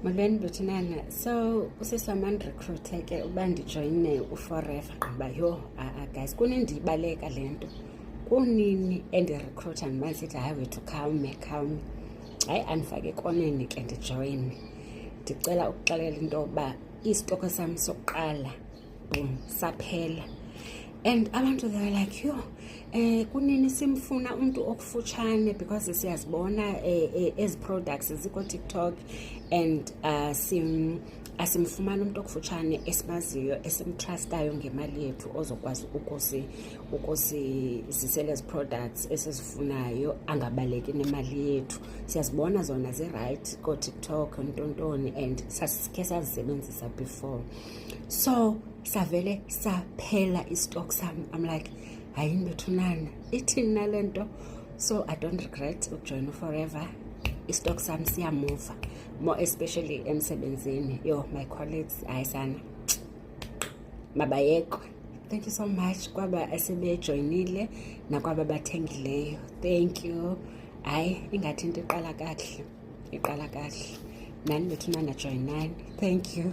Molweni Buthinana. So usisamani recruiter ke uba ndijoyine uForever gqiba yho guys kunendibaleka le nto. Kunini endirecruiter ndimasithi hayi wethu khawume. Hayi andifake ekoneni ke ndijoyine. Ndicela ukuxelela into yokuba isitoko sam sokuqala boom saphela. And abantu they were like, yo, kunini simfuna umuntu okufutshane because siyazibona ezi products ziko TikTok and asimfumana umuntu okufutshane esimaziyo esimtrustayo ngemali yethu ozokwazi ukusizisela ezi products esizifunayo angabaleki nemali yethu. Siyazibona zona zi-right ko TikTok ntontoni and sasikhe sazisebenzisa before. So savele saphela istock sam. I'm like, hayi Bethunana ithini nalento. So I don't regret ukujoin Forever. Istock sam siyamove, more especially emsebenzini. Yo, my colleagues ayisana mabayekho. Thank you so much kwaba asebejoinile nakwaba bathengileyo. Thank you. Hayi ingathi into iqala kahle. Nani Bethunana join nani. Thank you.